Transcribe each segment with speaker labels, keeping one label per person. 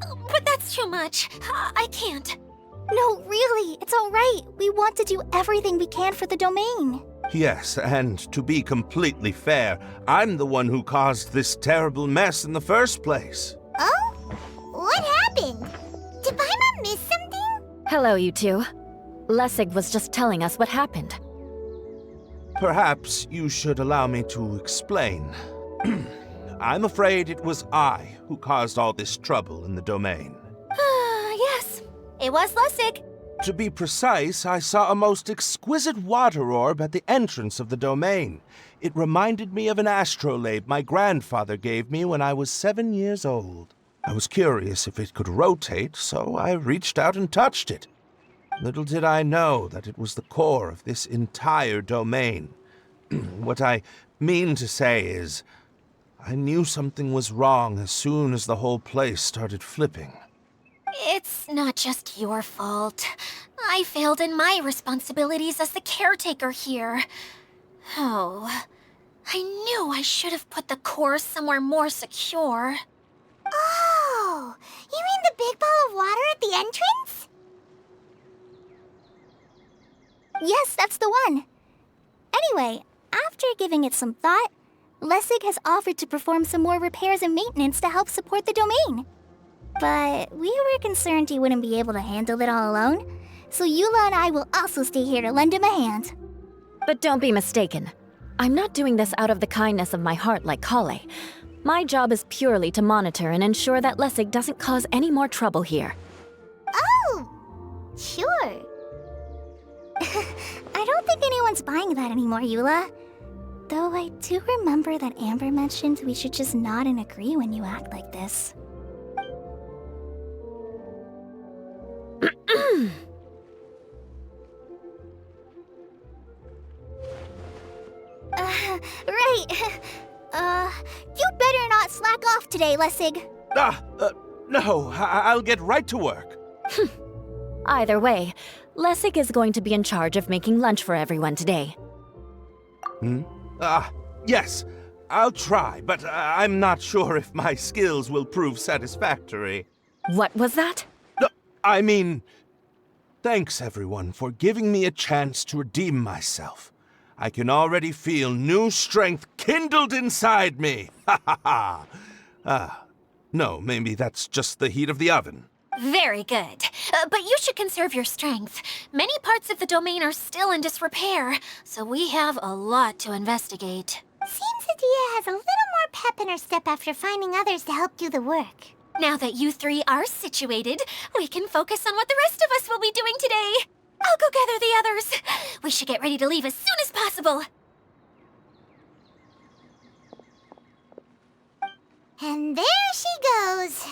Speaker 1: but that's too much. I can't.
Speaker 2: No, really, it's all right. We want to do everything we can for the domain.
Speaker 3: Yes, and to be completely fair, I'm the one who caused this terrible mess in the first place.
Speaker 2: Oh? What happened? Did Paimon miss something?
Speaker 4: Hello, you two. Lessig was just telling us what happened.
Speaker 3: Perhaps you should allow me to explain. I'm afraid it was I who caused all this trouble in the domain.
Speaker 1: Yes, it was Lessig.
Speaker 3: To be precise, I saw a most exquisite water orb at the entrance of the domain. It reminded me of an astrolabe my grandfather gave me when I was 7 years old. I was curious if it could rotate, so I reached out and touched it. Little did I know that it was the core of this entire domain. What I mean to say is, I knew something was wrong as soon as the whole place started flipping.
Speaker 1: It's not just your fault. I failed in my responsibilities as the caretaker here. Oh, I knew I should have put the core somewhere more secure.
Speaker 2: Oh, you mean the big ball of water at the entrance? Yes, that's the one. Anyway, after giving it some thought, Lessig has offered to perform some more repairs and maintenance to help support the domain. But we were concerned he wouldn't be able to handle it all alone, so Eula and I will also stay here to lend him a hand.
Speaker 4: But don't be mistaken. I'm not doing this out of the kindness of my heart like Kale. My job is purely to monitor and ensure that Lessig doesn't cause any more trouble here.
Speaker 2: Oh, sure. I don't think anyone's buying that anymore, Eula. Though I do remember that Amber mentioned we should just nod and agree when you act like this. Right. You better not slack off today, Lessig.
Speaker 3: No, I'll get right to work.
Speaker 4: Either way, Lessig is going to be in charge of making lunch for everyone today.
Speaker 3: Yes, I'll try, but I'm not sure if my skills will prove satisfactory.
Speaker 4: What was that?
Speaker 3: No, I mean, thanks everyone for giving me a chance to redeem myself. I can already feel new strength kindled inside me. Ha ha ha. No, maybe that's just the heat of the oven.
Speaker 1: Very good. But you should conserve your strength. Many parts of the domain are still in disrepair, so we have a lot to investigate.
Speaker 2: Seems Adia has a little more pep in her step after finding others to help do the work.
Speaker 1: Now that you three are situated, we can focus on what the rest of us will be doing today. I'll go gather the others. We should get ready to leave as soon as possible.
Speaker 2: And there she goes.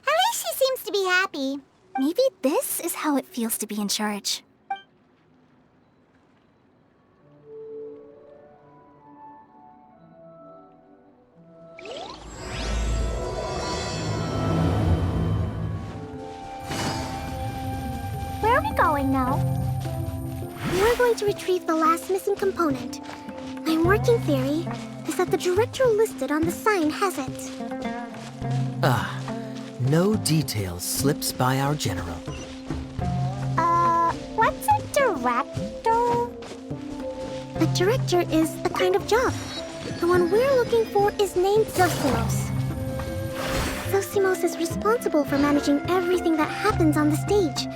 Speaker 2: At least she seems to be happy. Maybe this is how it feels to be in charge. Where are we going now? We're going to retrieve the last missing component. My working theory is that the director listed on the sign hasn't.
Speaker 5: No detail slips by our general.
Speaker 2: What's a director? A director is a kind of job. The one we're looking for is named Zosimos. Zosimos is responsible for managing everything that happens on the stage,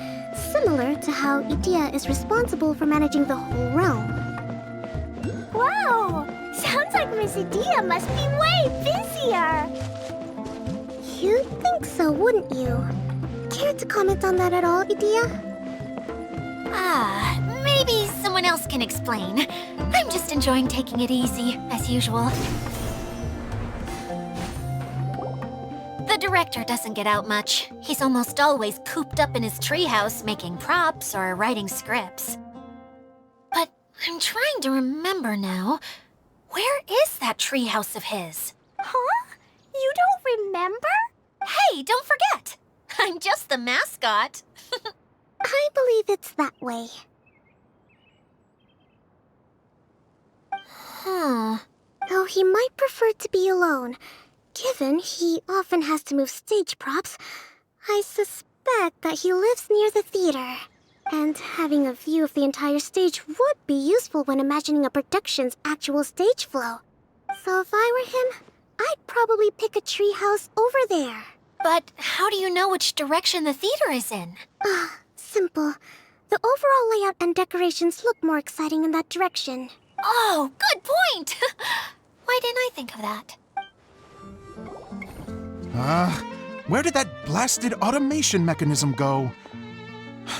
Speaker 2: similar to how Idia is responsible for managing the whole realm. Wow! Sounds like Miss Idia must be way busier! You'd think so, wouldn't you? Care to comment on that at all, Idia?
Speaker 1: Maybe someone else can explain. I'm just enjoying taking it easy, as usual. The director doesn't get out much. He's almost always cooped up in his treehouse making props or writing scripts. But I'm trying to remember now. Where is that treehouse of his?
Speaker 2: Huh? You don't remember?
Speaker 1: Hey, don't forget! I'm just the mascot.
Speaker 2: I believe it's that way.
Speaker 1: Huh.
Speaker 2: Though he might prefer to be alone. Given he often has to move stage props, I suspect that he lives near the theater. And having a view of the entire stage would be useful when imagining a production's actual stage flow. So if I were him, I'd probably pick a treehouse over there.
Speaker 1: But how do you know which direction the theater is in?
Speaker 2: Simple. The overall layout and decorations look more exciting in that direction.
Speaker 1: Oh, good point! Why didn't I think of that?
Speaker 6: Where did that blasted automation mechanism go?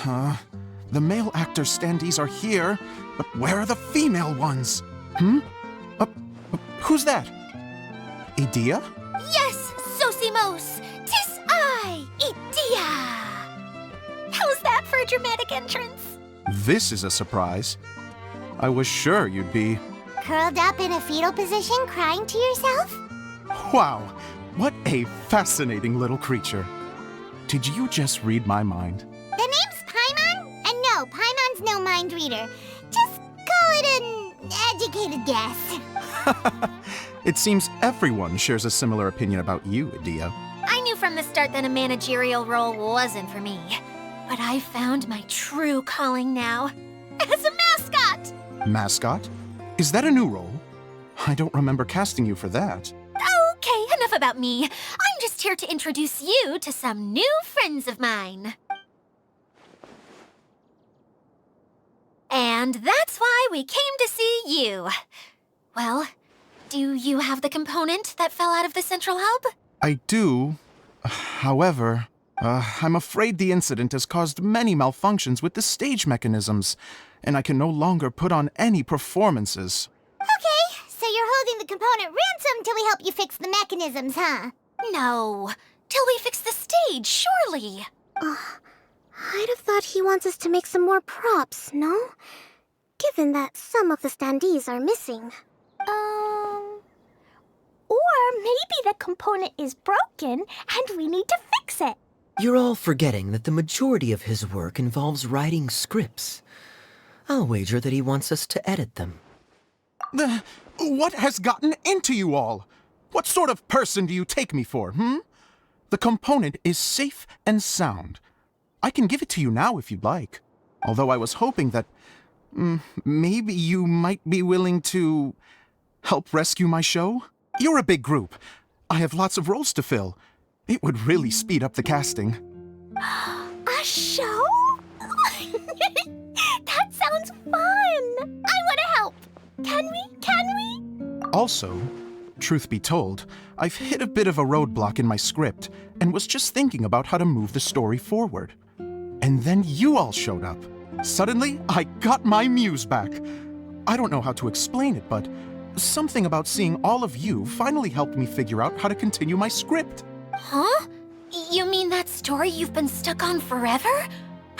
Speaker 6: The male actor standees are here, but where are the female ones? Who's that? Idea?
Speaker 1: Yes, Sosimos! 'Tis I, Idea! How's that for a dramatic entrance?
Speaker 6: This is a surprise. I was sure you'd be...
Speaker 2: Curled up in a fetal position, crying to yourself?
Speaker 6: Wow, what a fascinating little creature. Did you just read my mind?
Speaker 2: The name's Paimon? And no, Paimon's no mind reader. Just call it an educated guess.
Speaker 6: It seems everyone shares a similar opinion about you, Idea.
Speaker 1: I knew from the start that a managerial role wasn't for me. But I found my true calling now. As a mascot!
Speaker 6: Mascot? Is that a new role? I don't remember casting you for that.
Speaker 1: Okay, enough about me. I'm just here to introduce you to some new friends of mine. And that's why we came to see you. Well, do you have the component that fell out of the central hub?
Speaker 6: I do. However, I'm afraid the incident has caused many malfunctions with the stage mechanisms, and I can no longer put on any performances.
Speaker 2: Okay, so you're holding the component ransom till we help you fix the mechanisms, huh?
Speaker 1: No, till we fix the stage, surely.
Speaker 2: I'd have thought he wants us to make some more props, no? Given that some of the standees are missing. Or maybe the component is broken and we need to fix it.
Speaker 5: You're all forgetting that the majority of his work involves writing scripts. I'll wager that he wants us to edit them.
Speaker 6: What has gotten into you all? What sort of person do you take me for, The component is safe and sound. I can give it to you now if you'd like. Although I was hoping that maybe you might be willing to help rescue my show? You're a big group. I have lots of roles to fill. It would really speed up the casting.
Speaker 2: A show? That sounds fun! I want to help! Can we?
Speaker 6: Also, truth be told, I've hit a bit of a roadblock in my script and was just thinking about how to move the story forward. And then you all showed up. Suddenly, I got my muse back. I don't know how to explain it, but something about seeing all of you finally helped me figure out how to continue my script.
Speaker 1: Huh? You mean that story you've been stuck on forever?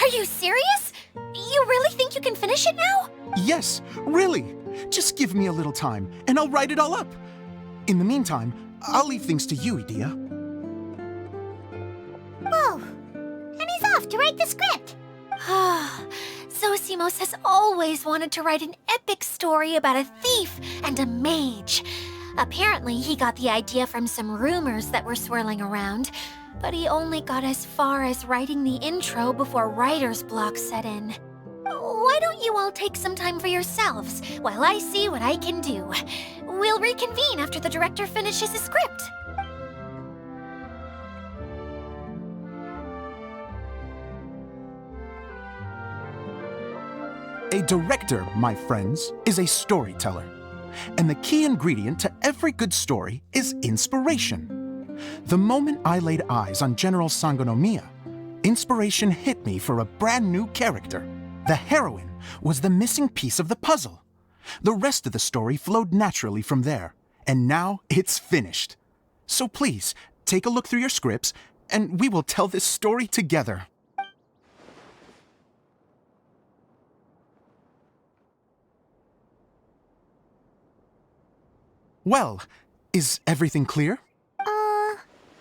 Speaker 1: Are you serious? You really think you can finish it now?
Speaker 6: Yes, really. Just give me a little time, and I'll write it all up. In the meantime, I'll leave things to you, Idea.
Speaker 2: Whoa! And he's off to write the script!
Speaker 1: Zosimos has always wanted to write an epic story about a thief and a mage. Apparently, he got the idea from some rumors that were swirling around, but he only got as far as writing the intro before writer's block set in. Why don't you all take some time for yourselves while I see what I can do? We'll reconvene after the director finishes his script.
Speaker 6: A director, my friends, is a storyteller. And the key ingredient to every good story is inspiration. The moment I laid eyes on General Sangonomiya, inspiration hit me for a brand new character. The heroine was the missing piece of the puzzle. The rest of the story flowed naturally from there, and now it's finished. So please, take a look through your scripts, and we will tell this story together. Well, is everything clear?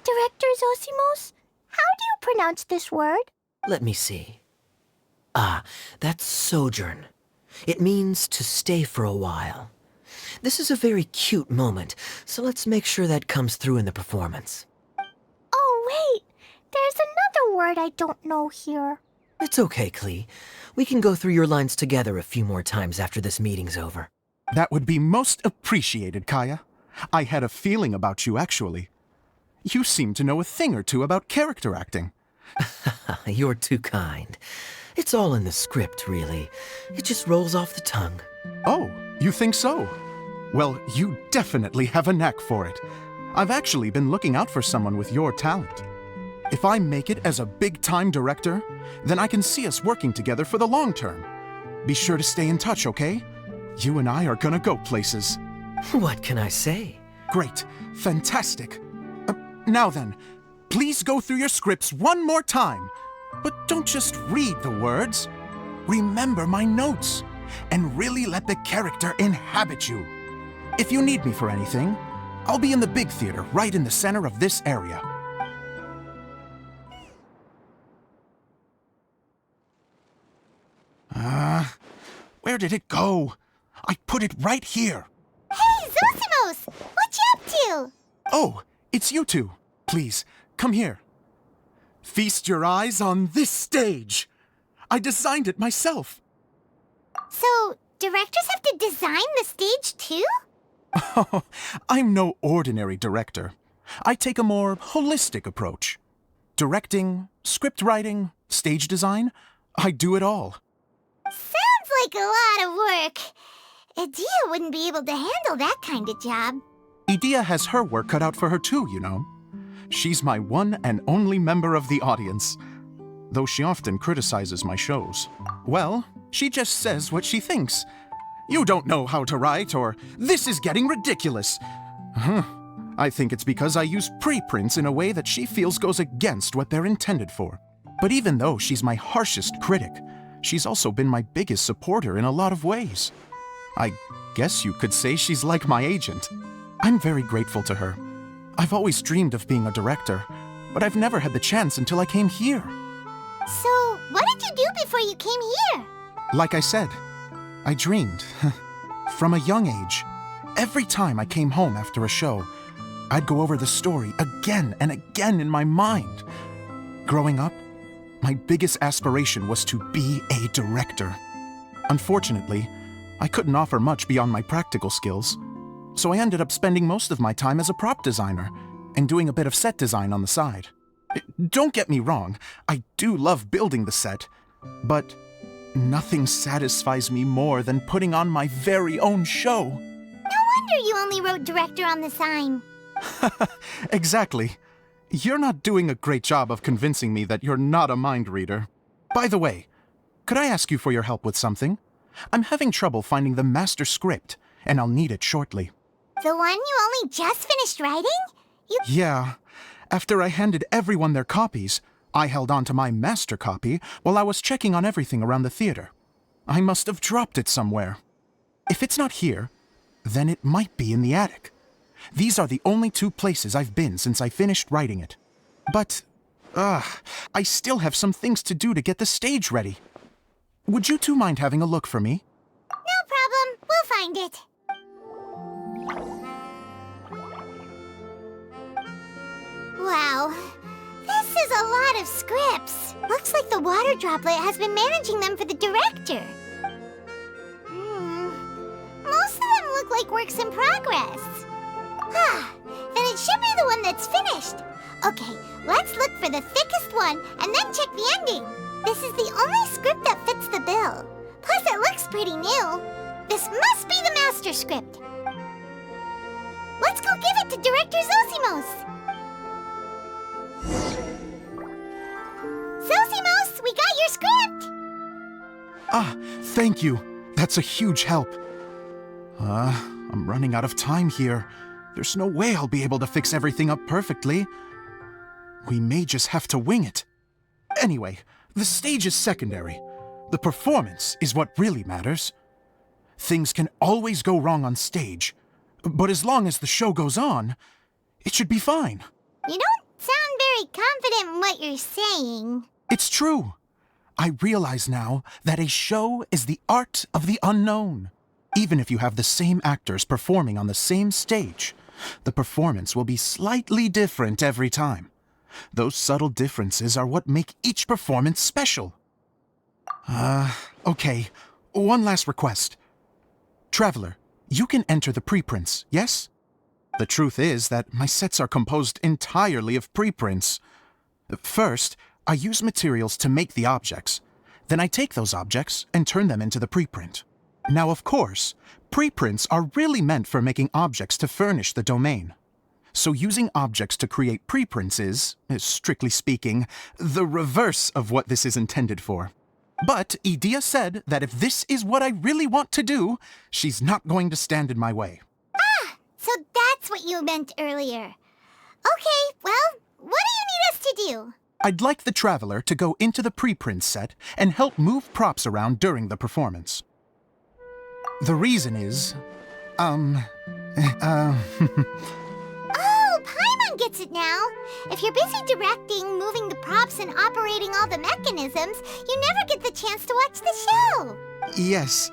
Speaker 2: Director Zosimos, how do you pronounce this word?
Speaker 5: Let me see. Ah, that's sojourn. It means to stay for a while. This is a very cute moment, so let's make sure that comes through in the performance.
Speaker 2: Oh, wait! There's another word I don't know here.
Speaker 5: It's okay, Klee. We can go through your lines together a few more times after this meeting's over.
Speaker 6: That would be most appreciated, Kaya. I had a feeling about you, actually. You seem to know a thing or two about character acting.
Speaker 5: You're too kind. It's all in the script, really. It just rolls off the tongue.
Speaker 6: Oh, you think so? Well, you definitely have a knack for it. I've actually been looking out for someone with your talent. If I make it as a big-time director, then I can see us working together for the long term. Be sure to stay in touch, okay? You and I are gonna go places.
Speaker 5: What can I say?
Speaker 6: Great. Fantastic. Now then, please go through your scripts one more time. But don't just read the words. Remember my notes, and really let the character inhabit you. If you need me for anything, I'll be in the big theater right in the center of this area. Where did it go? I put it right here.
Speaker 2: Hey, Zosimos! What you up to?
Speaker 6: Oh, it's you two. Please, come here. Feast your eyes on this stage. I designed it myself.
Speaker 2: So, directors have to design the stage too?
Speaker 6: Oh, I'm no ordinary director. I take a more holistic approach. Directing, script writing, stage design, I do it all.
Speaker 2: Sounds like a lot of work. Idia wouldn't be able to handle that kind of job.
Speaker 6: Idia has her work cut out for her too, you know. She's my one and only member of the audience, though she often criticizes my shows. Well, she just says what she thinks. You don't know how to write, or this is getting ridiculous. I think it's because I use preprints in a way that she feels goes against what they're intended for. But even though she's my harshest critic, she's also been my biggest supporter in a lot of ways. I guess you could say she's like my agent. I'm very grateful to her. I've always dreamed of being a director, but I've never had the chance until I came here.
Speaker 2: So, what did you do before you came here?
Speaker 6: Like I said, I dreamed. From a young age, every time I came home after a show, I'd go over the story again and again in my mind. Growing up, my biggest aspiration was to be a director. Unfortunately, I couldn't offer much beyond my practical skills, so I ended up spending most of my time as a prop designer and doing a bit of set design on the side. Don't get me wrong, I do love building the set, but nothing satisfies me more than putting on my very own show.
Speaker 2: No wonder you only wrote director on the sign.
Speaker 6: Exactly. You're not doing a great job of convincing me that you're not a mind reader. By the way, could I ask you for your help with something? I'm having trouble finding the master script, and I'll need it shortly.
Speaker 2: The one you only just finished writing?
Speaker 6: Yeah. After I handed everyone their copies, I held on to my master copy while I was checking on everything around the theater. I must have dropped it somewhere. If it's not here, then it might be in the attic. These are the only two places I've been since I finished writing it. But, I still have some things to do to get the stage ready. Would you two mind having a look for me?
Speaker 2: No problem. We'll find it. Wow. This is a lot of scripts. Looks like the water droplet has been managing them for the director. Most of them look like works in progress. Then it should be the one that's finished. Okay, let's look for the thickest one and then check the ending. This is the only script that fits the bill. Plus, it looks pretty new. This must be the master script. Let's go give it to Director Zosimos. Zosimos, we got your script!
Speaker 6: Thank you. That's a huge help. I'm running out of time here. There's no way I'll be able to fix everything up perfectly. We may just have to wing it. Anyway, the stage is secondary. The performance is what really matters. Things can always go wrong on stage, but as long as the show goes on, it should be fine.
Speaker 2: You don't sound very confident in what you're saying.
Speaker 6: It's true. I realize now that a show is the art of the unknown. Even if you have the same actors performing on the same stage, the performance will be slightly different every time. Those subtle differences are what make each performance special. Okay. One last request. Traveler, you can enter the preprints, yes? The truth is that my sets are composed entirely of preprints. First, I use materials to make the objects. Then I take those objects and turn them into the preprint. Now, of course, preprints are really meant for making objects to furnish the domain. So using objects to create preprints is, strictly speaking, the reverse of what this is intended for. But Edea said that if this is what I really want to do, she's not going to stand in my way.
Speaker 2: So that's what you meant earlier. Okay, well, what do you need us to do?
Speaker 6: I'd like the Traveler to go into the preprint set and help move props around during the performance. The reason is,
Speaker 2: Oh, Paimon gets it now. If you're busy directing, moving the props, and operating all the mechanisms, you never get the chance to watch the show.
Speaker 6: Yes,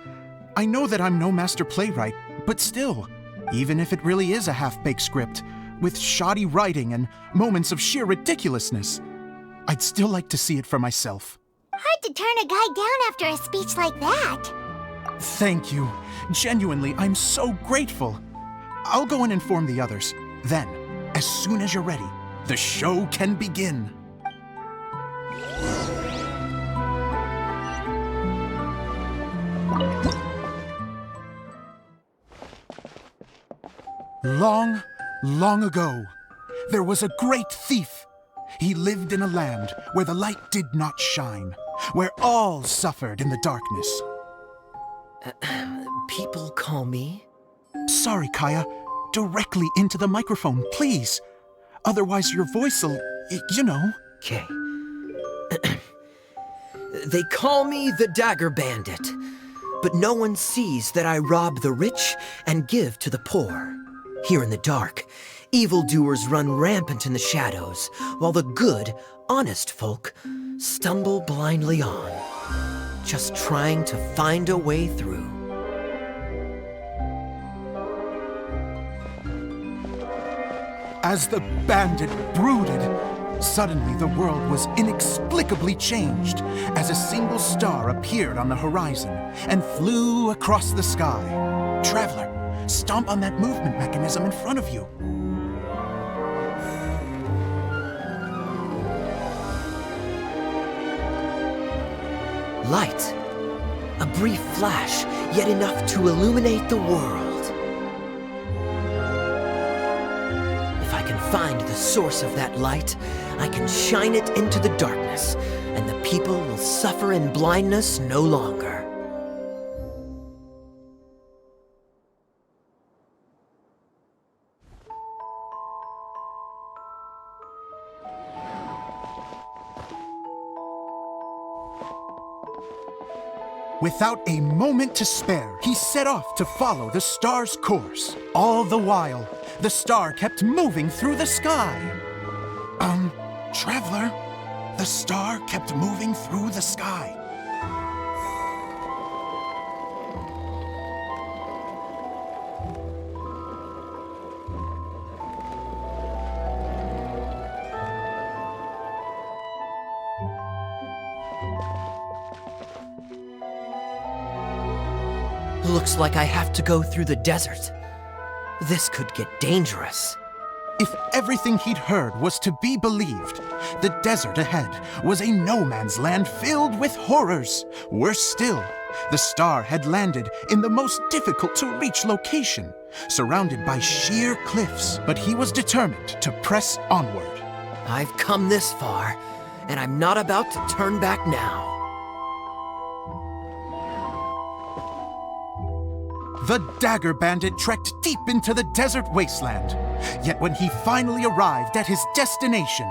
Speaker 6: I know that I'm no master playwright, but still, even if it really is a half-baked script, with shoddy writing and moments of sheer ridiculousness, I'd still like to see it for myself.
Speaker 2: Hard to turn a guy down after a speech like that.
Speaker 6: Thank you. Genuinely, I'm so grateful. I'll go and inform the others. Then, as soon as you're ready, the show can begin. Long, long ago, there was a great thief. He lived in a land where the light did not shine, where all suffered in the darkness.
Speaker 5: People call me?
Speaker 6: Sorry, Kaya. Directly into the microphone, please. Otherwise your voice'll, you know.
Speaker 5: Okay. They call me the Dagger Bandit, but no one sees that I rob the rich and give to the poor. Here in the dark, evildoers run rampant in the shadows, while the good, honest folk stumble blindly on, just trying to find a way through.
Speaker 6: As the bandit brooded, suddenly the world was inexplicably changed as a single star appeared on the horizon and flew across the sky. Traveler, stomp on that movement mechanism in front of you.
Speaker 5: Light. A brief flash, yet enough to illuminate the world. If I can find the source of that light, I can shine it into the darkness, and the people will suffer in blindness no longer.
Speaker 6: Without a moment to spare, he set off to follow the star's course. All the while, the star kept moving through the sky. Traveler, the star kept moving through the sky.
Speaker 5: Looks like I have to go through the desert. This could get dangerous.
Speaker 6: If everything he'd heard was to be believed, the desert ahead was a no-man's land filled with horrors. Worse still, the star had landed in the most difficult-to-reach location, surrounded by sheer cliffs, but he was determined to press onward.
Speaker 5: I've come this far, and I'm not about to turn back now.
Speaker 6: The Dagger Bandit trekked deep into the desert wasteland. Yet when he finally arrived at his destination,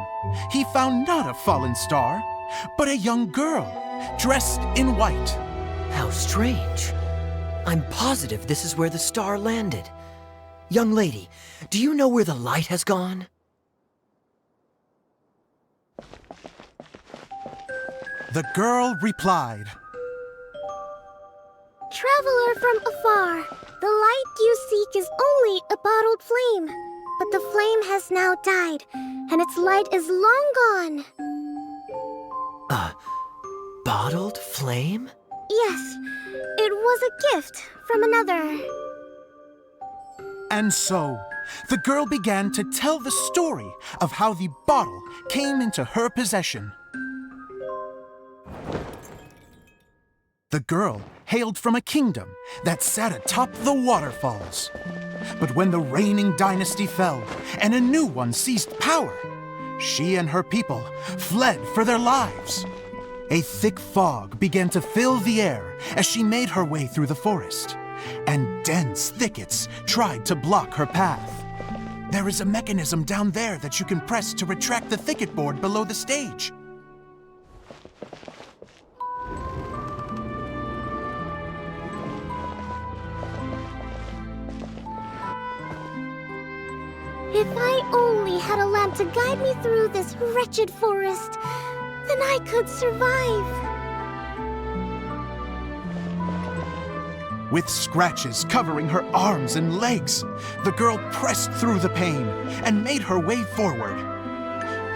Speaker 6: he found not a fallen star, but a young girl, dressed in white.
Speaker 5: How strange. I'm positive this is where the star landed. Young lady, do you know where the light has gone?
Speaker 6: The girl replied,
Speaker 2: traveler from afar. The light you seek is only a bottled flame. But the flame has now died, and its light is long gone.
Speaker 5: Bottled flame?
Speaker 2: Yes, it was a gift from another.
Speaker 6: And so, the girl began to tell the story of how the bottle came into her possession. The girl hailed from a kingdom that sat atop the waterfalls. But when the reigning dynasty fell and a new one seized power, she and her people fled for their lives. A thick fog began to fill the air as she made her way through the forest, and dense thickets tried to block her path. There is a mechanism down there that you can press to retract the thicket board below the stage.
Speaker 2: If I only had a lamp to guide me through this wretched forest, then I could survive.
Speaker 6: With scratches covering her arms and legs, the girl pressed through the pain and made her way forward.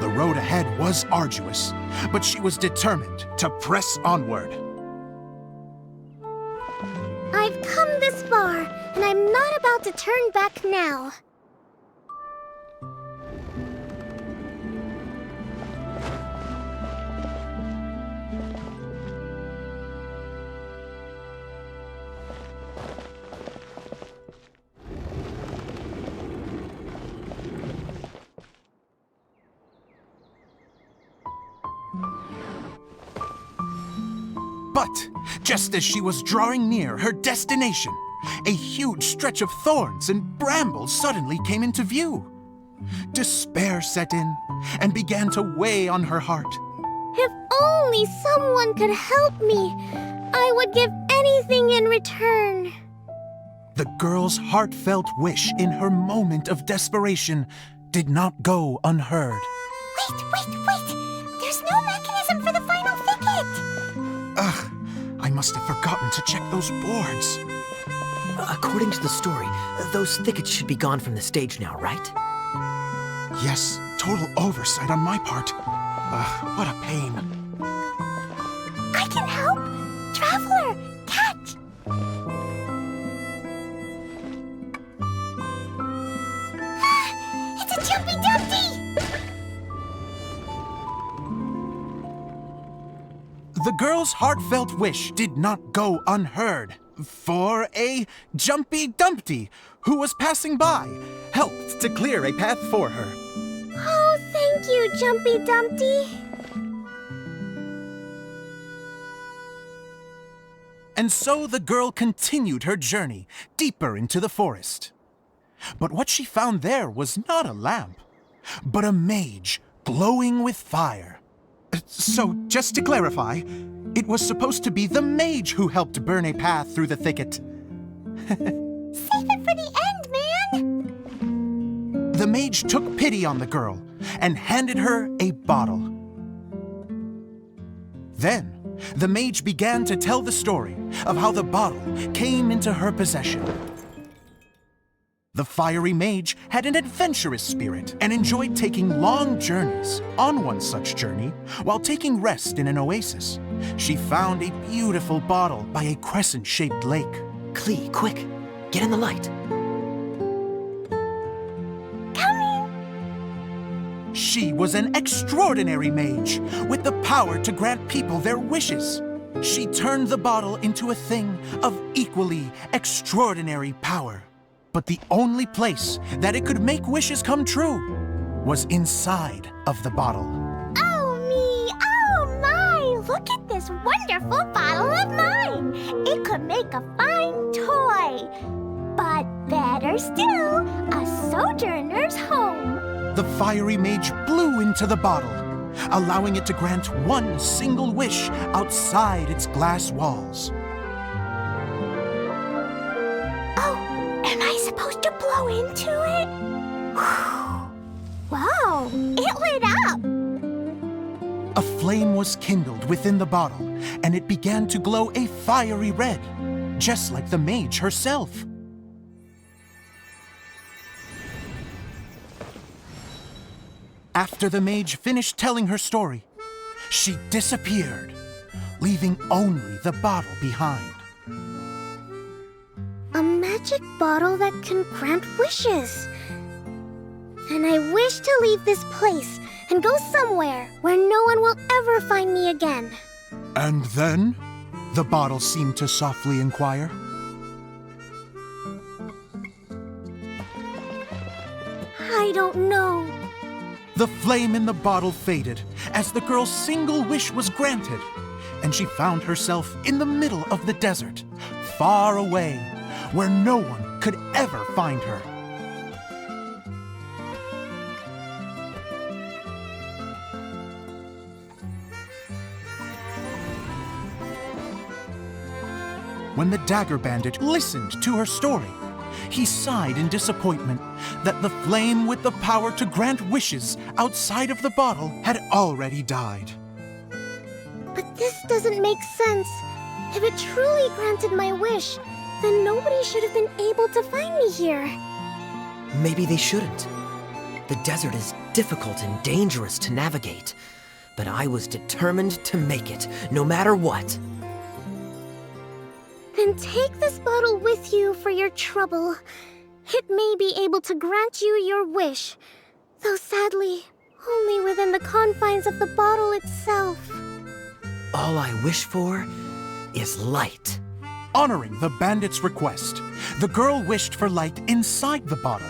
Speaker 6: The road ahead was arduous, but she was determined to press onward.
Speaker 2: I've come this far, and I'm not about to turn back now.
Speaker 6: But just as she was drawing near her destination, a huge stretch of thorns and brambles suddenly came into view. Despair set in and began to weigh on her heart.
Speaker 2: If only someone could help me, I would give anything in return.
Speaker 6: The girl's heartfelt wish in her moment of desperation did not go unheard.
Speaker 2: Wait! There's no mechanism for the final thicket!
Speaker 6: Ugh, I must have forgotten to check those boards.
Speaker 5: According to the story, those thickets should be gone from the stage now, right?
Speaker 6: Yes, total oversight on my part. What a pain.
Speaker 2: I can help! Traveler, catch! It's a Jumpy Dumpty!
Speaker 6: The girl's heartfelt wish did not go unheard, for a Jumpy Dumpty, who was passing by, helped to clear a path for her.
Speaker 2: Oh, thank you, Jumpy Dumpty.
Speaker 6: And so the girl continued her journey deeper into the forest. But what she found there was not a lamp, but a mage glowing with fire. So, just to clarify, it was supposed to be the mage who helped burn a path through the thicket.
Speaker 2: Save it for the end, man!
Speaker 6: The mage took pity on the girl and handed her a bottle. Then, the mage began to tell the story of how the bottle came into her possession. The fiery mage had an adventurous spirit and enjoyed taking long journeys. On one such journey, while taking rest in an oasis, she found a beautiful bottle by a crescent-shaped lake.
Speaker 5: Klee, quick! Get in the light!
Speaker 6: She was an extraordinary mage with the power to grant people their wishes. She turned the bottle into a thing of equally extraordinary power. But the only place that it could make wishes come true was inside of the bottle.
Speaker 2: Oh me! Oh my! Look at this wonderful bottle of mine! It could make a fine toy! But better still, a sojourner's home!
Speaker 6: The fiery mage blew into the bottle, allowing it to grant one single wish outside its glass walls.
Speaker 2: Am I supposed to blow into it? Wow, it lit up!
Speaker 6: A flame was kindled within the bottle, and it began to glow a fiery red. just like the mage herself. After the mage finished telling her story, she disappeared, leaving only the bottle behind.
Speaker 2: A magic bottle that can grant wishes. And I wish to leave this place and go somewhere where no one will ever find me again.
Speaker 6: And then? The bottle seemed to softly inquire.
Speaker 2: I don't know.
Speaker 6: The flame in the bottle faded as the girl's single wish was granted, and she found herself in the middle of the desert, far away, where no one could ever find her. When the Dagger Bandit listened to her story, he sighed in disappointment that the flame with the power to grant wishes outside of the bottle had already died.
Speaker 2: But this doesn't make sense. If it truly granted my wish, then nobody should have been able to find me here.
Speaker 5: Maybe they shouldn't. The desert is difficult and dangerous to navigate, but I was determined to make it, no matter what.
Speaker 2: Then take this bottle with you for your trouble. It may be able to grant you your wish, though sadly, only within the confines of the bottle itself.
Speaker 5: All I wish for is light.
Speaker 6: Honoring the bandit's request, the girl wished for light inside the bottle,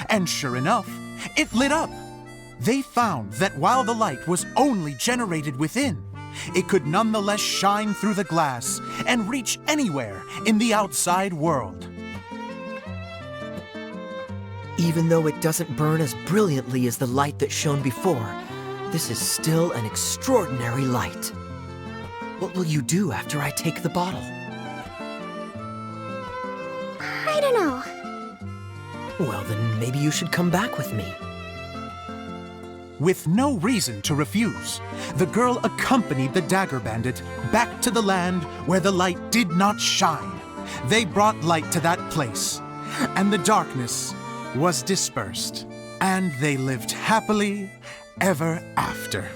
Speaker 6: and sure enough, it lit up. They found that while the light was only generated within, it could nonetheless shine through the glass and reach anywhere in the outside world.
Speaker 5: Even though it doesn't burn as brilliantly as the light that shone before, this is still an extraordinary light. What will you do after I take the bottle?
Speaker 2: I don't know.
Speaker 5: Well, then maybe you should come back with me.
Speaker 6: With no reason to refuse, the girl accompanied the Dagger Bandit back to the land where the light did not shine. They brought light to that place, and the darkness was dispersed, and they lived happily ever after.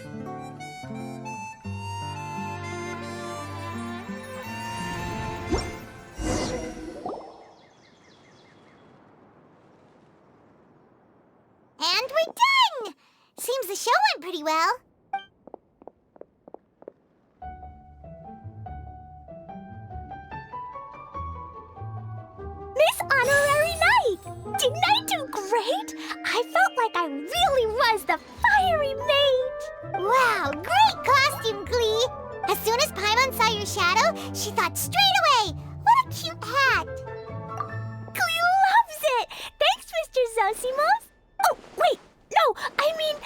Speaker 2: And we're done! Seems the show went pretty well. Miss Honorary Knight! Didn't I do great? I felt like I really was the fiery mage! Wow, great costume, Klee! As soon as Paimon saw your shadow, she thought straight away, what a cute hat! Klee loves it! Thanks, Mr. Zosimos! Oh, wait! No, I mean,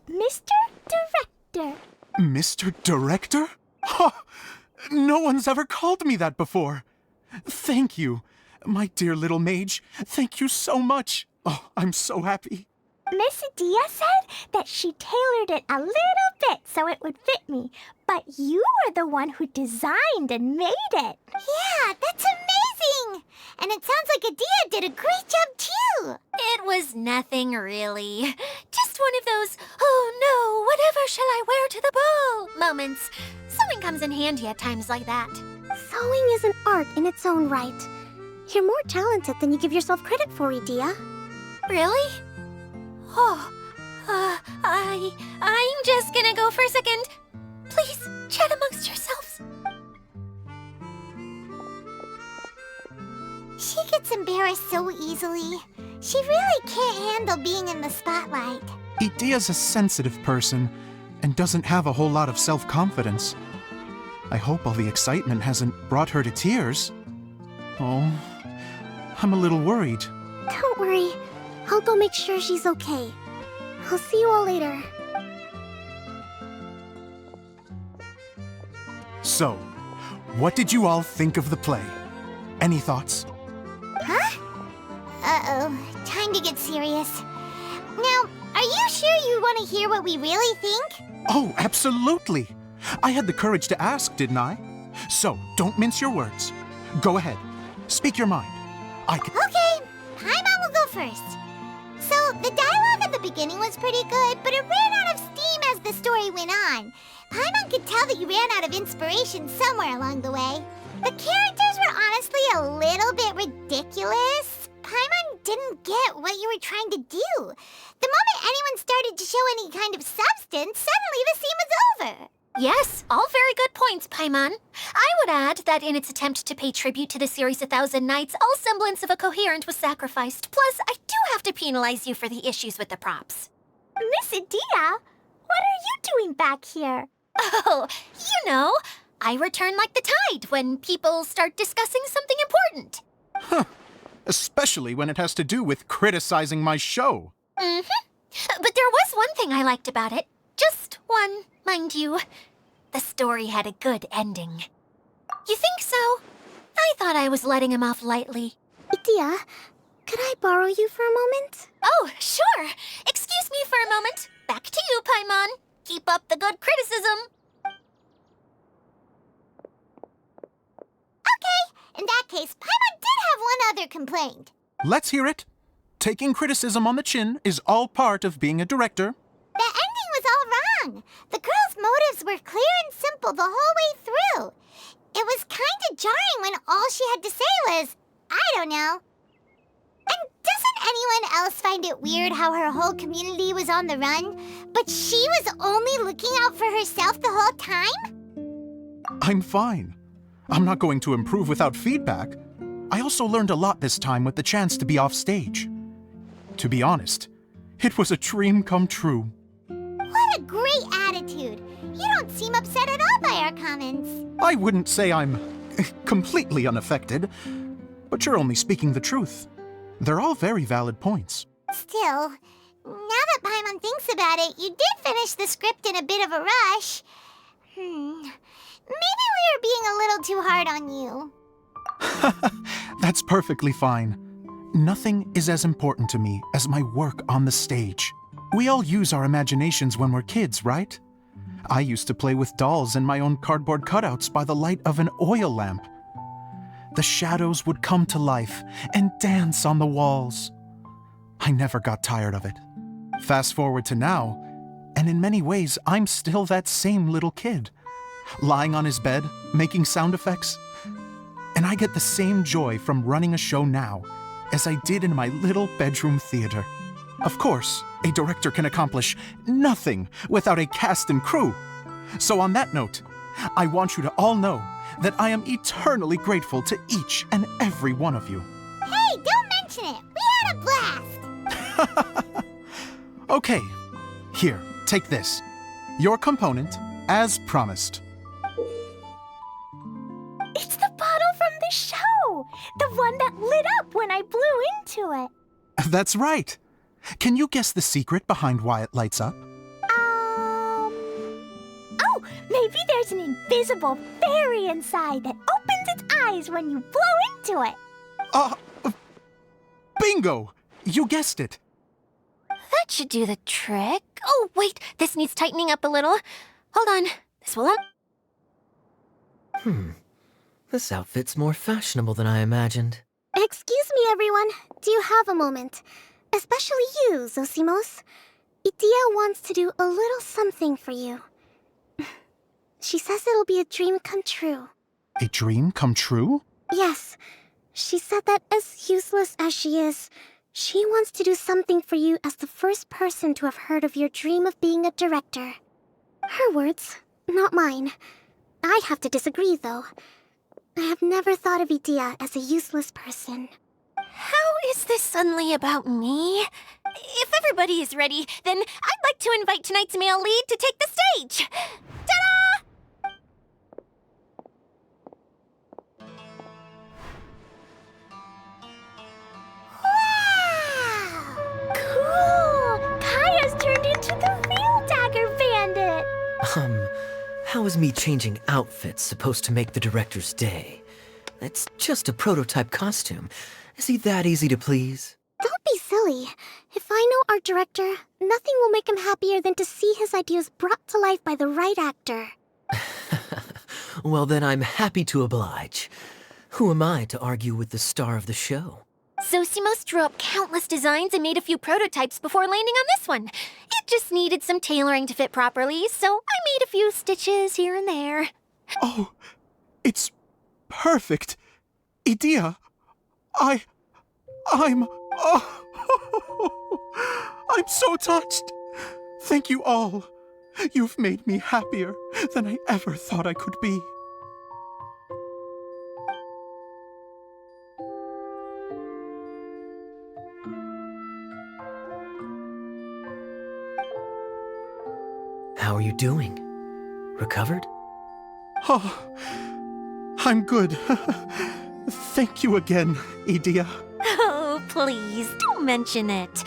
Speaker 2: Mr. Director.
Speaker 6: Mr. Director? Ha! No one's ever called me that before. Thank you, my dear little mage. Thank you so much. Oh, I'm so happy.
Speaker 2: Miss Adia said that she tailored it a little bit so it would fit me, but you were the one who designed and made it. Yeah, that's amazing! And it sounds like Adia did a great job too.
Speaker 1: It was nothing really. Just one of those, oh no, whatever shall I wear to the ball moments. Sewing comes in handy at times like that.
Speaker 2: Sewing is an art in its own right. You're more talented than you give yourself credit for, Adia.
Speaker 1: Really? Oh, I'm just gonna go for a second. Please, chat amongst yourselves.
Speaker 2: She gets embarrassed so easily. She really can't handle being in the spotlight.
Speaker 6: Idia's a sensitive person and doesn't have a whole lot of self-confidence. I hope all the excitement hasn't brought her to tears. Oh, I'm a little worried.
Speaker 2: Don't worry. I'll go make sure she's okay. I'll see you all later.
Speaker 6: So, what did you all think of the play? Any thoughts?
Speaker 2: Huh? Uh-oh. Time to get serious. Now, are you sure you want to hear what we really think?
Speaker 6: Oh, absolutely! I had the courage to ask, didn't I? So, don't mince your words. Go ahead. Speak your mind. I can...
Speaker 2: Okay, Paimon will go first. So, the dialogue at the beginning was pretty good, but it ran out of steam as the story went on. Paimon could tell that you ran out of inspiration somewhere along the way. The characters were honestly a little bit ridiculous. Paimon didn't get what you were trying to do. The moment anyone started to show any kind of substance, suddenly the scene was over.
Speaker 1: Yes, all very good points, Paimon. I would add that in its attempt to pay tribute to the series 1,000 Nights, all semblance of a coherent was sacrificed. Plus, I do have to penalize you for the issues with the props.
Speaker 2: Miss Idia, what are you doing back here?
Speaker 1: Oh, you know, I return like the tide when people start discussing something important.
Speaker 6: Huh. Especially when it has to do with criticizing my show.
Speaker 1: Mm-hmm. But there was one thing I liked about it. Just one, mind you. The story had a good ending. You think so? I thought I was letting him off lightly.
Speaker 2: Idia, could I borrow you for a moment?
Speaker 1: Oh, sure. Excuse me for a moment. Back to you, Paimon. Keep up the good criticism.
Speaker 2: Okay, in that case, Paimon did have one other complaint.
Speaker 6: Let's hear it. Taking criticism on the chin is all part of being a director.
Speaker 2: The ending was all wrong. The girl's motives were clear and simple the whole way through. It was kind of jarring when all she had to say was, I don't know. And doesn't anyone else find it weird how her whole community was on the run, but she was only looking out for herself the whole time?
Speaker 6: I'm fine. I'm not going to improve without feedback. I also learned a lot this time with the chance to be off stage. To be honest, it was a dream come true.
Speaker 2: What a great attitude. You don't seem upset at all by our comments.
Speaker 6: I wouldn't say I'm completely unaffected, but you're only speaking the truth. They're all very valid points.
Speaker 2: Still, now that Paimon thinks about it, you did finish the script in a bit of a rush. Maybe we were being a little too hard on you.
Speaker 6: That's perfectly fine. Nothing is as important to me as my work on the stage. We all use our imaginations when we're kids, right? I used to play with dolls and my own cardboard cutouts by the light of an oil lamp. The shadows would come to life and dance on the walls. I never got tired of it. Fast forward to now, and in many ways, I'm still that same little kid, lying on his bed, making sound effects. And I get the same joy from running a show now as I did in my little bedroom theater. Of course, a director can accomplish nothing without a cast and crew. So on that note, I want you to all know that I am eternally grateful to each and every one of you.
Speaker 2: Hey, don't mention it. We had a blast.
Speaker 6: Okay, here, take this. Your component, as promised.
Speaker 2: It's the bottle from the show. The one that lit up when I blew into it.
Speaker 6: That's right. Can you guess the secret behind why it lights up?
Speaker 2: Oh, maybe there's an invisible fairy inside that opens its eyes when you blow into it.
Speaker 6: Bingo! You guessed it.
Speaker 1: That should do the trick. Oh, wait, this needs tightening up a little. Hold on, this will...
Speaker 5: This outfit's more fashionable than I imagined.
Speaker 2: Excuse me, everyone. Do you have a moment? Especially you, Zosimos. Idia wants to do a little something for you. She says it'll be a dream come true.
Speaker 6: A dream come true?
Speaker 2: Yes. She said that as useless as she is, she wants to do something for you as the first person to have heard of your dream of being a director. Her words, not mine. I have to disagree, though. I have never thought of Idia as a useless person.
Speaker 1: How is this suddenly about me? If everybody is ready, then I'd like to invite tonight's male lead to take the stage. Ta-da!
Speaker 2: Wow! Cool! Kaya's turned into the real Dagger Bandit!
Speaker 5: How is me changing outfits supposed to make the director's day? It's just a prototype costume. Is he that easy to please?
Speaker 2: Don't be silly. If I know our director, nothing will make him happier than to see his ideas brought to life by the right actor.
Speaker 5: Well, then I'm happy to oblige. Who am I to argue with the star of the show?
Speaker 1: Zosimos drew up countless designs and made a few prototypes before landing on this one. It just needed some tailoring to fit properly, so I made a few stitches here and there.
Speaker 6: Oh, it's perfect. Idea, I'm so touched. Thank you all. You've made me happier than I ever thought I could be.
Speaker 5: How are you doing? Recovered?
Speaker 6: Oh, I'm good. Thank you again, Idea.
Speaker 1: Oh, please, don't mention it.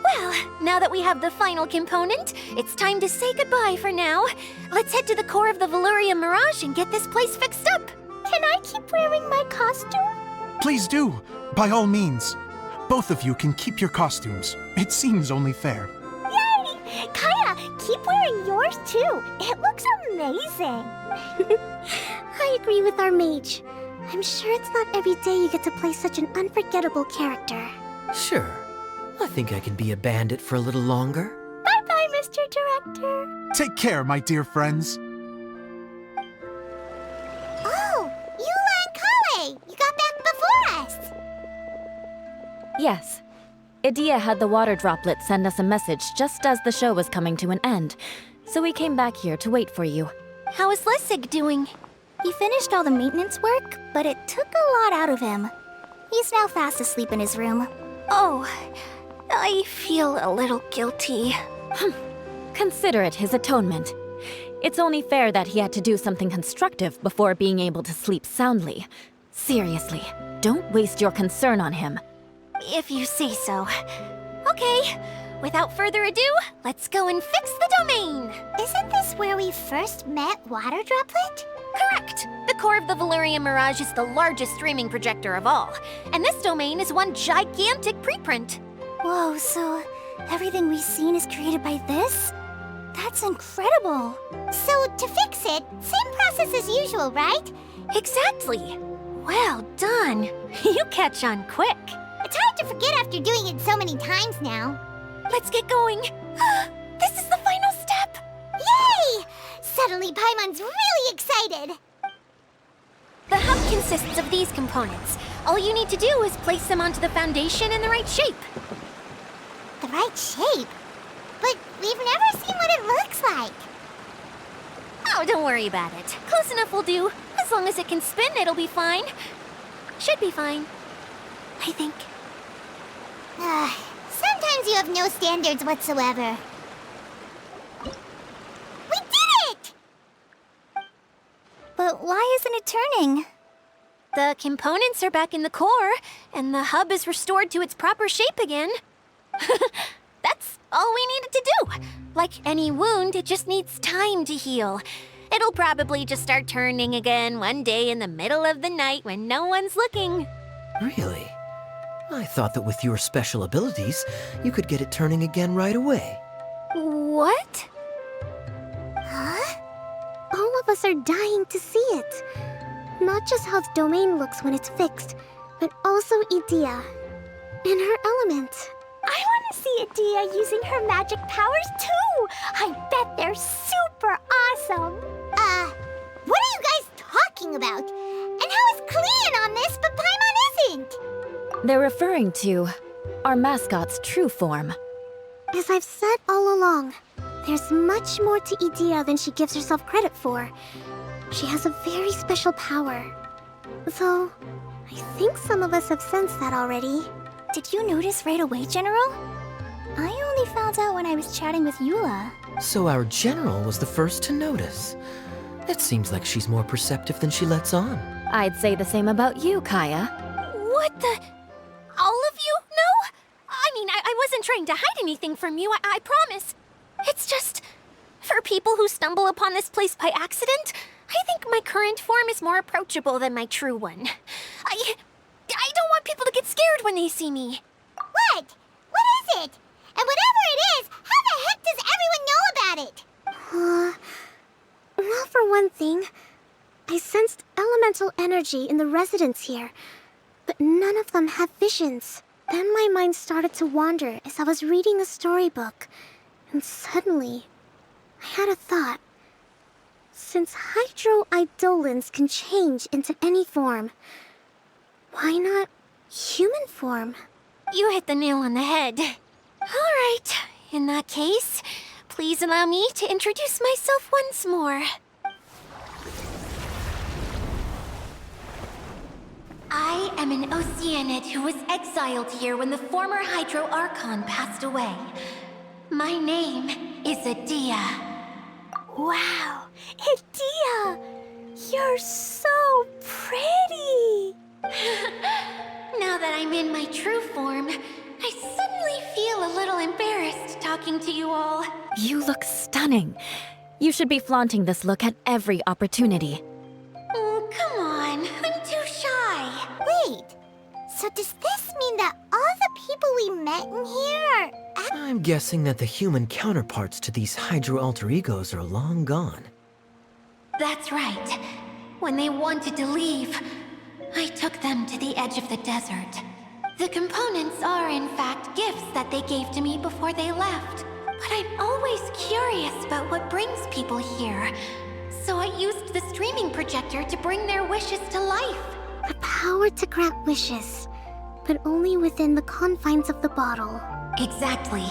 Speaker 1: Well, now that we have the final component, it's time to say goodbye for now. Let's head to the core of the Valuria Mirage and get this place fixed up.
Speaker 2: Can I keep wearing my costume?
Speaker 6: Please do, by all means. Both of you can keep your costumes. It seems only fair.
Speaker 2: Yay! Kaya, keep wearing yours too. It looks amazing. I agree with our mage. I'm sure it's not every day you get to play such an unforgettable character.
Speaker 5: Sure. I think I can be a bandit for a little longer.
Speaker 2: Bye-bye, Mr. Director.
Speaker 6: Take care, my dear friends.
Speaker 2: Oh, Eula and Kale! You got back before us!
Speaker 4: Yes. Idea had the water droplet send us a message just as the show was coming to an end, so we came back here to wait for you.
Speaker 1: How is Lessig doing?
Speaker 2: He finished all the maintenance work, but it took a lot out of him. He's now fast asleep in his room.
Speaker 1: Oh, I feel a little guilty.
Speaker 4: Consider it his atonement. It's only fair that he had to do something constructive before being able to sleep soundly. Seriously, don't waste your concern on him.
Speaker 1: If you say so. Okay, without further ado, let's go and fix the domain!
Speaker 2: Isn't this where we first met Water Droplet?
Speaker 1: Correct! The core of the Valyria Mirage is the largest streaming projector of all, and this domain is one gigantic preprint.
Speaker 2: Whoa, so everything we've seen is created by this? That's incredible! So, to fix it, same process as usual, right?
Speaker 1: Exactly! Well done! You catch on quick!
Speaker 2: It's hard to forget after doing it so many times now.
Speaker 1: Let's get going! This is the final step!
Speaker 2: Yay! Suddenly Paimon's really excited!
Speaker 1: The hub consists of these components. All you need to do is place them onto the foundation in the right shape.
Speaker 2: The right shape? But we've never seen what it looks like.
Speaker 1: Oh, don't worry about it. Close enough will do. As long as it can spin, it'll be fine. Should be fine. I think.
Speaker 2: Sometimes you have no standards whatsoever. We did it! But why isn't it turning?
Speaker 1: The components are back in the core, and the hub is restored to its proper shape again. That's all we needed to do. Like any wound, it just needs time to heal. It'll probably just start turning again one day in the middle of the night when no one's looking.
Speaker 5: Really? I thought that with your special abilities, you could get it turning again right away.
Speaker 1: What?
Speaker 2: Huh? All of us are dying to see it. Not just how the domain looks when it's fixed, but also Idea. And her element. I want to see Idea using her magic powers too! I bet they're super awesome! What are you guys talking about? And how is Klee on this, but Paimon isn't?
Speaker 4: They're referring to our mascot's true form.
Speaker 2: As I've said all along, there's much more to Idea than she gives herself credit for. She has a very special power. Though, I think some of us have sensed that already. Did you notice right away, General? I only found out when I was chatting with Eula.
Speaker 5: So our general was the first to notice. It seems like she's more perceptive than she lets on.
Speaker 4: I'd say the same about you, Kaya.
Speaker 1: What the? All of you? No? I mean, I wasn't trying to hide anything from you, I promise. It's just, for people who stumble upon this place by accident, I think my current form is more approachable than my true one. I don't want people to get scared when they see me.
Speaker 2: What? What is it? And whatever it is, how the heck does everyone know about it? Well, for one thing, I sensed elemental elemental energy in the residents here, but none of them have visions. Then my mind started to wander as I was reading a storybook, and suddenly, I had a thought. Since hydroidolins can change into any form, why not human form?
Speaker 1: You hit the nail on the head. All right, in that case, please allow me to introduce myself once more. I am an Oceanid who was exiled here when the former Hydro Archon passed away. My name is Adia.
Speaker 2: Wow, Idia! You're so pretty!
Speaker 1: Now that I'm in my true form, I suddenly feel a little embarrassed talking to you all.
Speaker 4: You look stunning. You should be flaunting this look at every opportunity.
Speaker 1: Oh, come on, I'm too shy.
Speaker 2: Wait, so does this mean that all the people we met in here are...
Speaker 5: I'm guessing that the human counterparts to these Hydro alter egos are long gone.
Speaker 1: That's right. When they wanted to leave, I took them to the edge of the desert. The components are, in fact, gifts that they gave to me before they left. But I'm always curious about what brings people here. So I used the streaming projector to bring their wishes to life.
Speaker 2: The power to grant wishes, but only within the confines of the bottle.
Speaker 1: Exactly.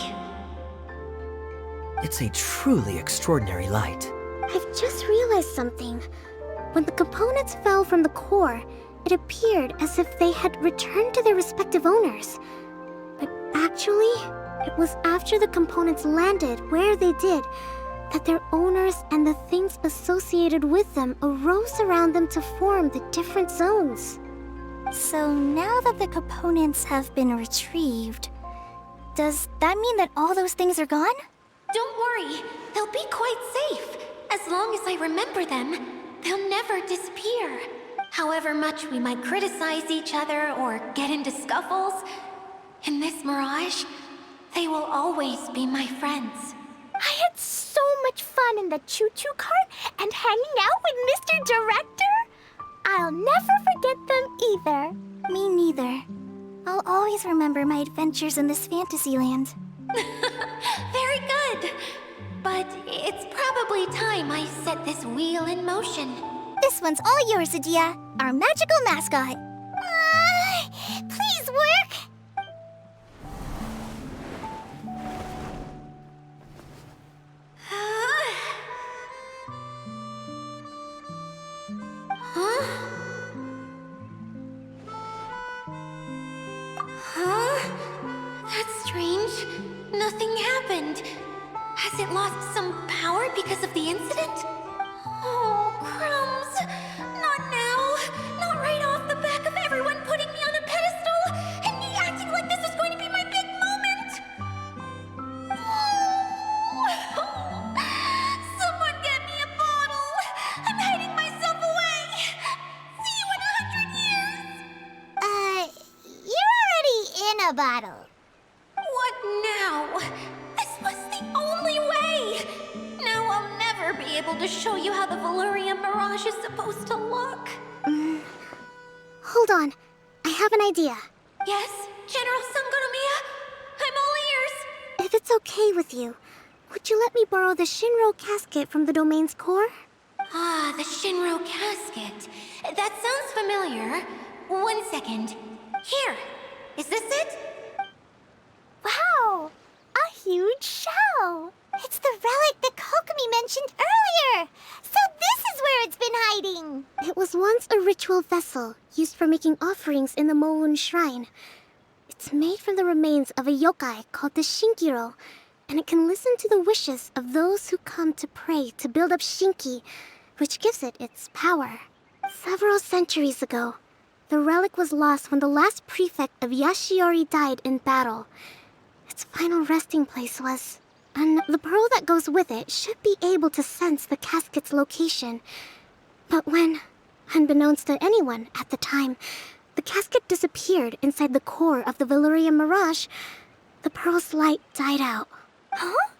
Speaker 5: It's a truly extraordinary light.
Speaker 2: I've just realized something. When the components fell from the core, it appeared as if they had returned to their respective owners. But actually, it was after the components landed where they did that their owners and the things associated with them arose around them to form the different zones.
Speaker 7: So now that the components have been retrieved, does that mean that all those things are gone?
Speaker 1: Don't worry, they'll be quite safe. As long as I remember them, they'll never disappear. However much we might criticize each other or get into scuffles, in this mirage, they will always be my friends.
Speaker 2: I had so much fun in the choo-choo cart and hanging out with Mr. Director. I'll never forget them either.
Speaker 7: Me neither. I'll always remember my adventures in this fantasy land.
Speaker 1: Very good. But it's probably time I set this wheel in motion.
Speaker 7: This one's all yours, Adia, our magical mascot.
Speaker 2: Please work.
Speaker 1: Huh? Huh? That's strange. Nothing happened. Has it lost some power because of the incident? Oh, crumbs. Not now. Not right off the back of everyone putting me on a pedestal and me acting like this is going to be my big moment. Someone get me a bottle. I'm hiding myself away. See you in 100 years.
Speaker 2: You're already in a bottle.
Speaker 1: What now? This was the only way! Now I'll never be able to show you how the Valurian Mirage is supposed to look.
Speaker 2: Hold on. I have an idea.
Speaker 1: Yes, General Sangonomiya? I'm all ears!
Speaker 2: If it's okay with you, would you let me borrow the Shinro casket from the domain's core?
Speaker 1: Ah, the Shinro casket. That sounds familiar. 1 second. Here. Is this it?
Speaker 2: Wow! A huge shell! It's the relic that Kokomi mentioned earlier! So this is where it's been hiding! It was once a ritual vessel used for making offerings in the Moon Shrine. It's made from the remains of a yokai called the Shinkiro, and it can listen to the wishes of those who come to pray to build up Shinki, which gives it its power. Several centuries ago, the relic was lost when the last prefect of Yashiori died in battle. Its final resting place was... And the pearl that goes with it should be able to sense the casket's location. But when, unbeknownst to anyone at the time, the casket disappeared inside the core of the Valurian Mirage, the pearl's light died out. Huh?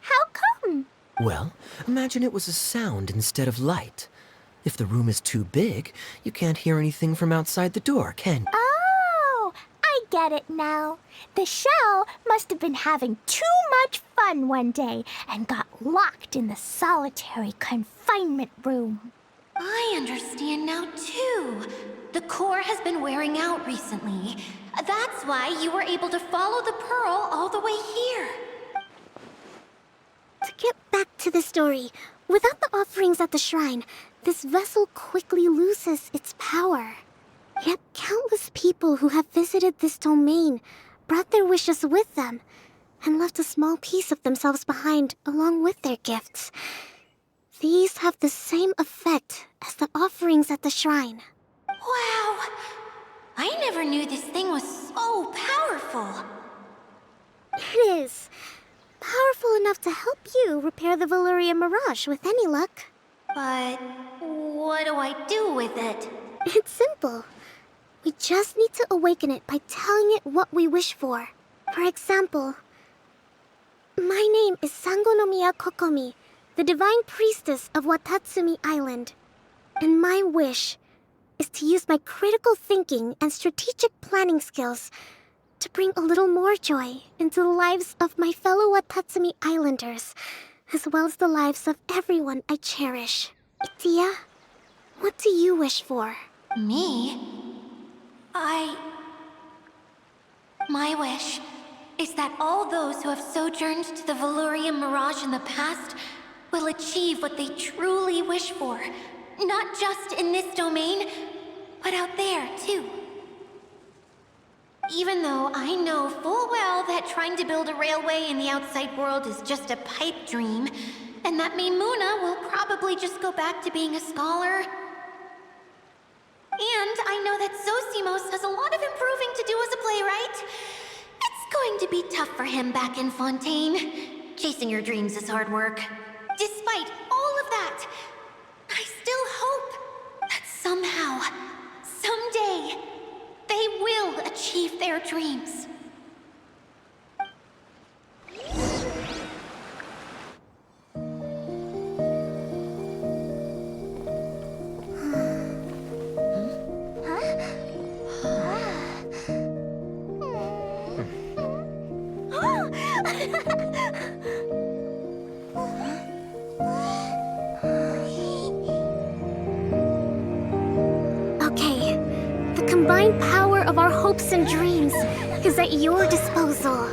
Speaker 2: How come?
Speaker 5: Well, imagine it was a sound instead of light. If the room is too big, you can't hear anything from outside the door, can you?
Speaker 7: Oh, I get it now. The shell must have been having too much fun one day and got locked in the solitary confinement room.
Speaker 1: I understand now, too. The core has been wearing out recently. That's why you were able to follow the pearl all the way here.
Speaker 2: To get back to the story, without the offerings at the shrine, this vessel quickly loses its power. Yet countless people who have visited this domain brought their wishes with them and left a small piece of themselves behind along with their gifts. These have the same effect as the offerings at the shrine.
Speaker 1: Wow! I never knew this thing was so powerful.
Speaker 2: It is. Powerful enough to help you repair the Valyria Mirage with any luck.
Speaker 1: But what do I do with it?
Speaker 2: It's simple. We just need to awaken it by telling it what we wish for. For example, my name is Sangonomiya Kokomi, the divine priestess of Watatsumi Island. And my wish is to use my critical thinking and strategic planning skills to bring a little more joy into the lives of my fellow Watatsumi Islanders, as well as the lives of everyone I cherish. Itia, what do you wish for?
Speaker 1: Me? My wish is that all those who have sojourned to the Valyria Mirage in the past will achieve what they truly wish for. Not just in this domain, but out there, too. Even though I know full well that trying to build a railway in the outside world is just a pipe dream, and that Maimuna will probably just go back to being a scholar. And I know that Zosimos has a lot of improving to do as a playwright. It's going to be tough for him back in Fontaine. Chasing your dreams is hard work. Despite all of that, I still hope that somehow, someday, they will achieve their dreams.
Speaker 2: Okay, the combined power of our hopes and dreams is at your disposal.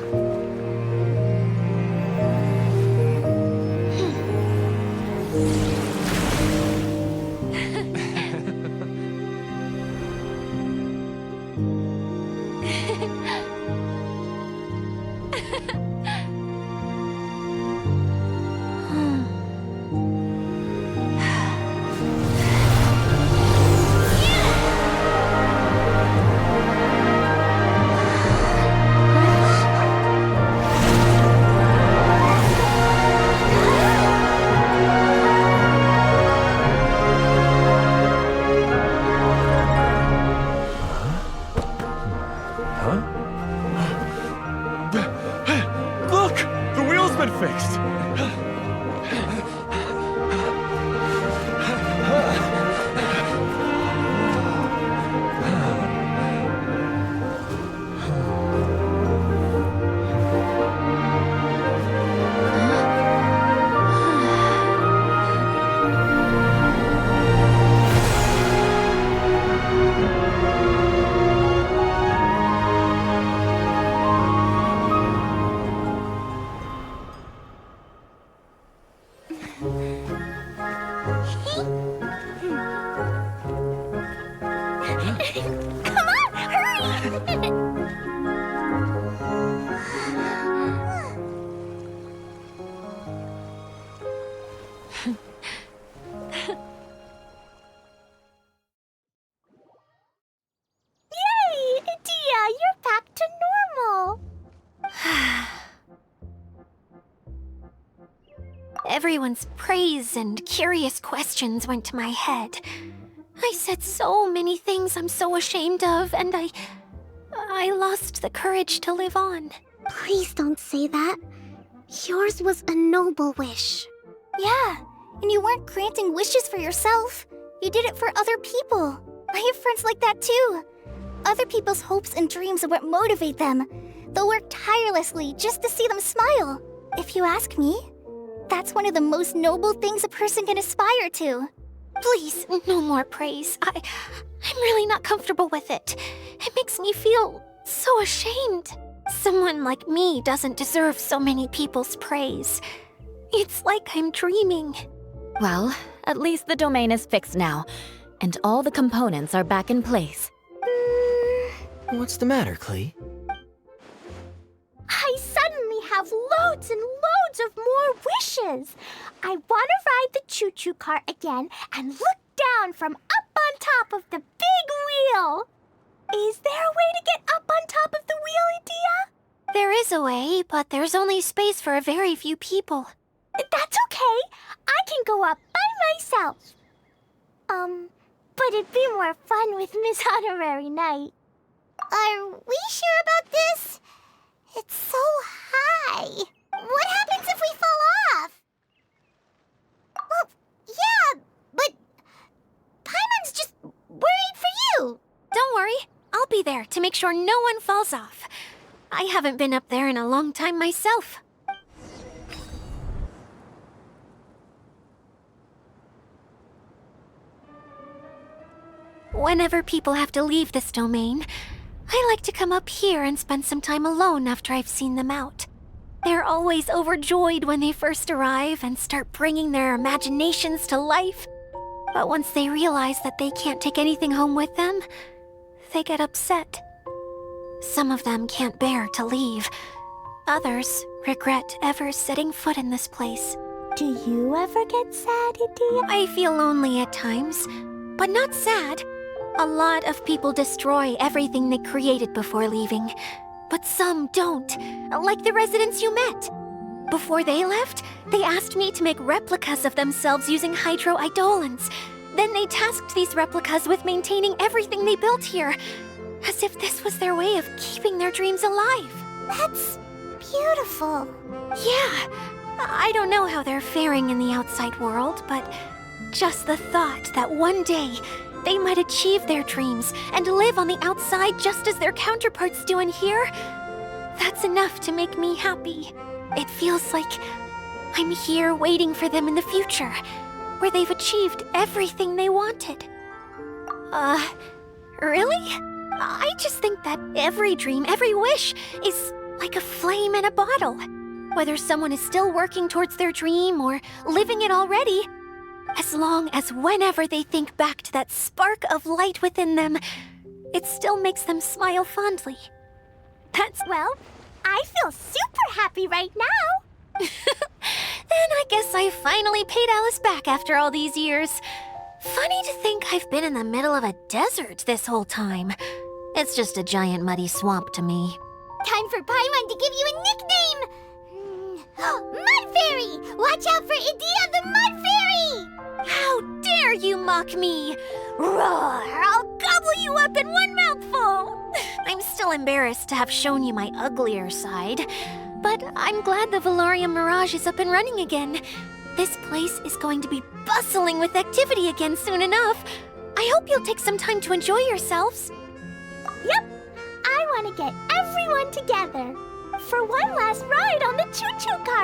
Speaker 8: Look! The wheel's been fixed!
Speaker 7: Come on, hurry! Yay! Dia, you're back to normal!
Speaker 1: Everyone's praise and curious questions went to my head. I said so many things I'm so ashamed of, and I lost the courage to live on.
Speaker 2: Please don't say that. Yours was a noble wish.
Speaker 7: Yeah, and you weren't granting wishes for yourself.
Speaker 2: You did it for other people. I have friends like that too. Other people's hopes and dreams are what motivate them. They'll work tirelessly just to see them smile. If you ask me, that's one of the most noble things a person can aspire to.
Speaker 1: Please, no more praise. I'm really not comfortable with it. It makes me feel so ashamed. Someone like me doesn't deserve so many people's praise. It's like I'm dreaming.
Speaker 4: Well, at least the domain is fixed now, and all the components are back in place.
Speaker 5: What's the matter, Klee?
Speaker 7: I suddenly have loads and loads of more wishes. I want to ride the choo-choo cart again and look down from up on top of the big wheel. Is there a way to get up on top of the wheel, Idia?
Speaker 1: There is a way, but there's only space for a very few people.
Speaker 7: That's okay. I can go up by myself. But it'd be more fun with Miss Honorary Knight.
Speaker 2: Are we sure about this? It's so high. What happens if we fall off? Well, yeah, but Paimon's just worried for you.
Speaker 1: Don't worry, I'll be there to make sure no one falls off. I haven't been up there in a long time myself. Whenever people have to leave this domain, I like to come up here and spend some time alone after I've seen them out. They're always overjoyed when they first arrive and start bringing their imaginations to life. But once they realize that they can't take anything home with them, they get upset. Some of them can't bear to leave. Others regret ever setting foot in this place.
Speaker 7: Do you ever get sad, Idia?
Speaker 1: I feel lonely at times, but not sad. A lot of people destroy everything they created before leaving, but some don't, like the residents you met. Before they left, they asked me to make replicas of themselves using hydro-eidolons. Then they tasked these replicas with maintaining everything they built here, as if this was their way of keeping their dreams alive.
Speaker 2: That's beautiful.
Speaker 1: Yeah, I don't know how they're faring in the outside world, but just the thought that one day they might achieve their dreams and live on the outside just as their counterparts do in here, that's enough to make me happy. It feels like I'm here waiting for them in the future, where they've achieved everything they wanted. Really? I just think that every dream, every wish is like a flame in a bottle. Whether someone is still working towards their dream or living it already, as long as whenever they think back to that spark of light within them, it still makes them smile fondly.
Speaker 7: Well, I feel super happy right now.
Speaker 1: Then I guess I finally paid Alice back after all these years. Funny to think I've been in the middle of a desert this whole time. It's just a giant muddy swamp to me.
Speaker 2: Time for Paimon to give you a nickname. Mud Fairy! Watch out for Idia the Mud Fairy!
Speaker 1: How dare you mock me! Roar! I'll gobble you up in one mouthful! I'm still embarrassed to have shown you my uglier side, but I'm glad the Valorium Mirage is up and running again. This place is going to be bustling with activity again soon enough. I hope you'll take some time to enjoy yourselves.
Speaker 7: Yep, I want to get everyone together for one last ride on the choo-choo cart.